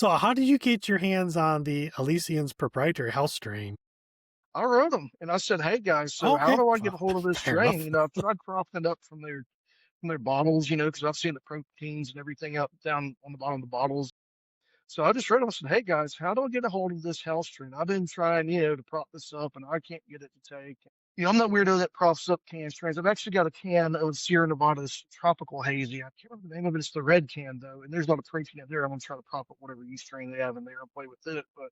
So how did you get your hands on the Elysian's proprietary house strain? I wrote them and I said, "Hey guys, so how Okay, do I get a hold of this fair strain?" enough. I've tried propping it up from their bottles, because I've seen the proteins and everything up down on the bottom of the bottles. So I just wrote them and said, "Hey guys, how do I get a hold of this house strain? I've been trying, to prop this up and I can't get it to take." I'm that weirdo that props up can strains. I've actually got a can of Sierra Nevada's Tropical Hazy. I can't remember the name of it. It's the red can though, and there's not a protein in there. I'm gonna try to prop up whatever yeast strain they have in there and play with it. But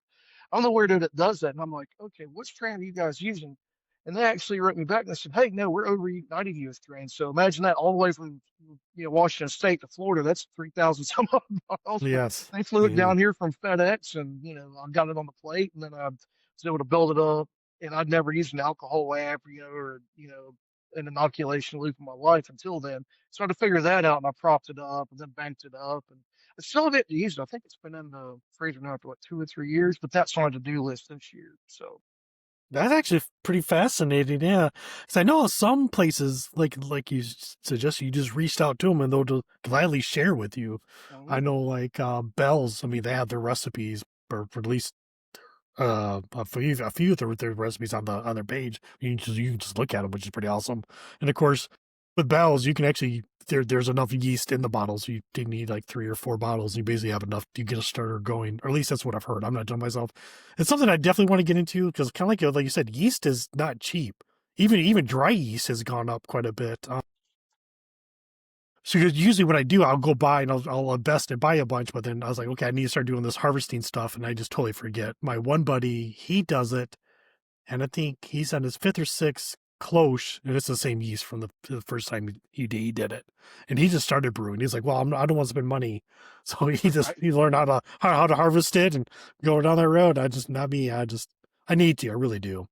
I'm the weirdo that does that. And I'm like, okay, what strain are you guys using? And they actually wrote me back and they said, "Hey, no, we're over 90 year strain." So imagine that all the way from Washington State to Florida. That's 3,000 some odd miles. But Yes. they flew it Yeah. down here from FedEx, and I got it on the plate, and then I was able to build it up. And I'd never used an alcohol lab, or an inoculation loop in my life until then. So I had to figure that out, and I propped it up, and then banked it up, and I still have it to use it. I think it's been in the freezer now for what 2 or 3 years, but that's on a to-do list this year. So That's actually pretty fascinating, yeah. Because I know some places, like you suggest, you just reached out to them and they'll just gladly share with you. I mhm. know, like Bell's. I mean, they have their recipes, or at least a few of their recipes on their page. You can just look at them, which is pretty awesome. And of course, with Bell's, you can actually there's enough yeast in the bottles. So you didn't need like 3 or 4 bottles. You basically have enough to get a starter going, or at least that's what I've heard. I'm not doing myself. It's something I definitely want to get into because kind of like you said, yeast is not cheap. Even dry yeast has gone up quite a bit. So usually what I do, I'll go buy and I'll invest and buy a bunch, but then I was like, okay, I need to start doing this harvesting stuff, and I just totally forget. My one buddy, he does it, and I think he's on his fifth or sixth cloche, and it's the same yeast from the first time he did it, and he just started brewing. He's like, well, I don't want to spend money, so Right. he learned how to harvest it and go down that road. I just not me. I need to. I really do.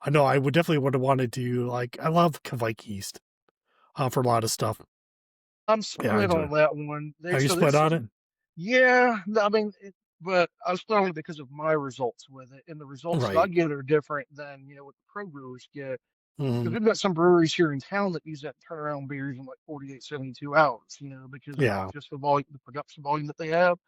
I know I would have wanted to. Like I love Kvike yeast for a lot of stuff. I'm Yeah, I split enjoy it. on that one. Are you split on it? Yeah, I mean, but I was split on it because of my results with it, and the results that I Right. get are different than what the pro brewers get. Because Mhm. we've got some breweries here in town that use that turnaround beers in like 48, 72 hours, because of Yeah. just the volume, the production volume that they have.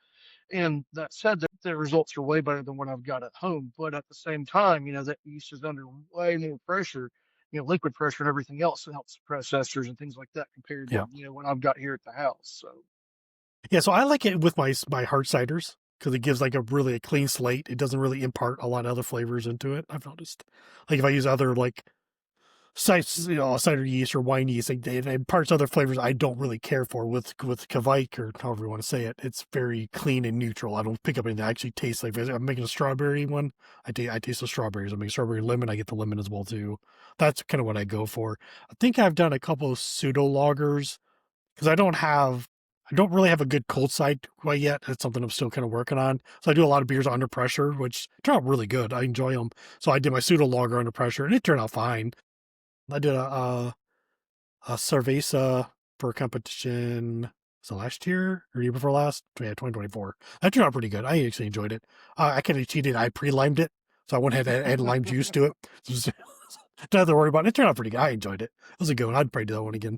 And that said, the results are way better than what I've got at home. But at the same time, that yeast is under way more pressure, liquid pressure and everything else that helps suppress esters and things like that compared to, Yeah. what I've got here at the house. So, Yeah. So I like it with my hard ciders because it gives like a clean slate. It doesn't really impart a lot of other flavors into it. I've noticed. Like if I use other like cider yeast or wine yeast, like it imparts other flavors I don't really care for. With Kvike or however you want to say it, it's very clean and neutral. I don't pick up anything. I actually taste like if I'm making a strawberry one. I taste the strawberries. I make strawberry lemon. I get the lemon as well too. That's kind of what I go for. I think I've done a couple of pseudo lagers because I don't really have a good cold side quite yet. That's something I'm still kind of working on. So I do a lot of beers under pressure, which turn out really good. I enjoy them. So I did my pseudo lager under pressure, and it turned out fine. I did a cerveza for a competition. So last year or year before last, yeah, 2024. That turned out pretty good. I actually enjoyed it. I kind of cheated. I pre-limed it, so I went ahead and add lime juice to it. So don't have to worry about it. It turned out pretty good. I enjoyed it. It was a good one. I'd probably do that one again.